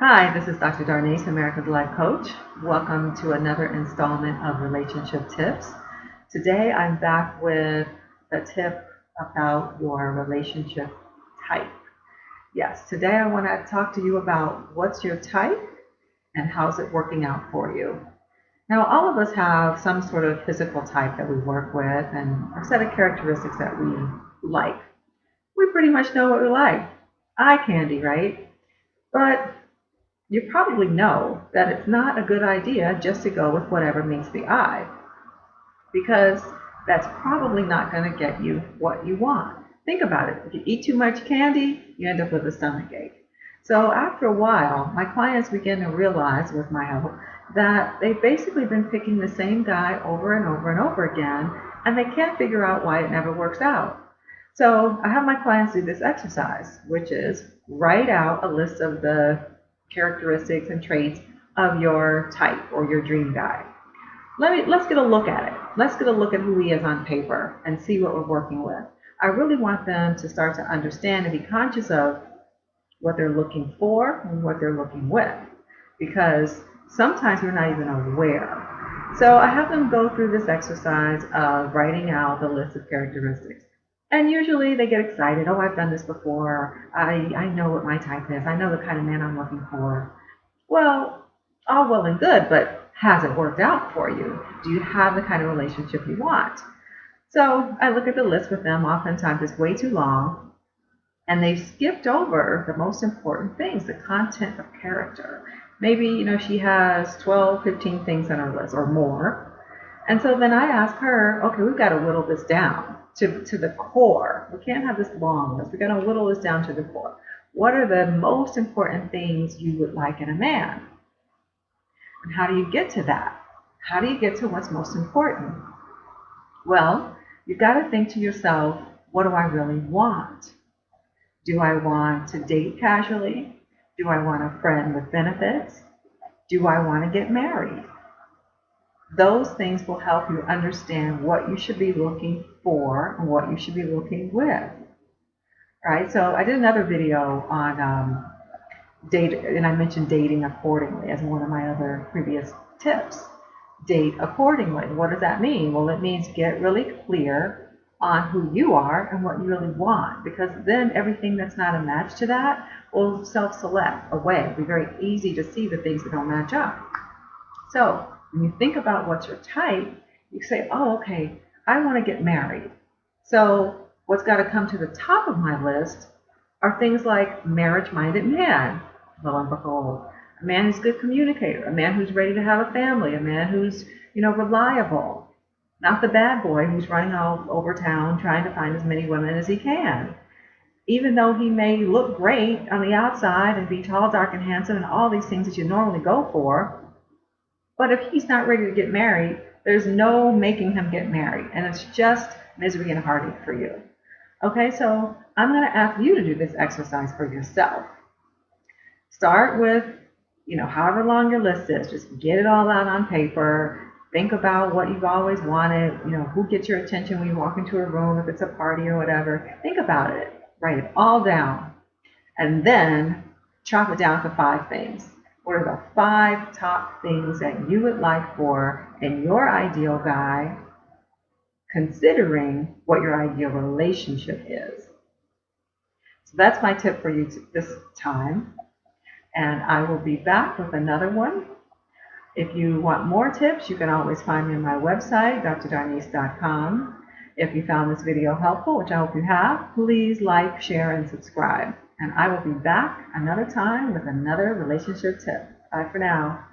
Hi, this is Dr. Darnise, America's Life Coach. Welcome to another installment of Relationship Tips. Today I'm back with a tip about your relationship type. Yes, today I want to talk to you about what's your type and how's it working out for you. Now, all of us have some sort of physical type that we work with and a set of characteristics that we like. We pretty much know what we like. Eye candy, right? But you probably know that it's not a good idea just to go with whatever meets the eye, because that's probably not going to get you what you want. Think about it. If you eat too much candy, you end up with a stomach ache. So after a while, my clients begin to realize, with my help, that they've basically been picking the same guy over and over and over again, and they can't figure out why it never works out. So I have my clients do this exercise, which is write out a list of the characteristics and traits of your type or your dream guy. Let's get a look at it. Let's get a look at who he is on paper and see what we're working with. I really want them to start to understand and be conscious of what they're looking for and what they're looking with, because sometimes we're not even aware. So I have them go through this exercise of writing out the list of characteristics. And usually they get excited. Oh, I've done this before. I know what my type is. I know the kind of man I'm looking for. Well, all well and good, but has it worked out for you? Do you have the kind of relationship you want? So I look at the list with them. Oftentimes it's way too long, and they've skipped over the most important things, the content of character. Maybe, she has 12, 15 things on her list or more. And so then I ask her, okay, we've got to whittle this down to the core. We can't have this long list. We've got to whittle this down to the core. What are the most important things you would like in a man? And how do you get to that? How do you get to what's most important? Well, you've got to think to yourself, what do I really want? Do I want to date casually? Do I want a friend with benefits? Do I want to get married? Those things will help you understand what you should be looking for and what you should be looking with. All right, so I did another video on date, and I mentioned dating accordingly as one of my other previous tips. Date accordingly. What does that mean? Well, it means get really clear on who you are and what you really want, because then everything that's not a match to that will self-select away. It'll be very easy to see the things that don't match up. So when you think about what's your type, you say, oh, okay, I want to get married. So what's got to come to the top of my list are things like marriage-minded man. Lo and behold, a man who's a good communicator, a man who's ready to have a family, a man who's, reliable, not the bad boy who's running all over town trying to find as many women as he can. Even though he may look great on the outside and be tall, dark, and handsome and all these things that you normally go for, but if he's not ready to get married, there's no making him get married, and it's just misery and heartache for you. Okay, so I'm going to ask you to do this exercise for yourself. Start with, however long your list is. Just get it all out on paper. Think about what you've always wanted. Who gets your attention when you walk into a room, if it's a party or whatever. Think about it. Write it all down. And then chop it down to 5 things. What are the 5 top things that you would like for in your ideal guy, considering what your ideal relationship is? So that's my tip for you this time. And I will be back with another one. If you want more tips, you can always find me on my website, drdarnise.com. If you found this video helpful, which I hope you have, please like, share, and subscribe. And I will be back another time with another relationship tip. Bye for now.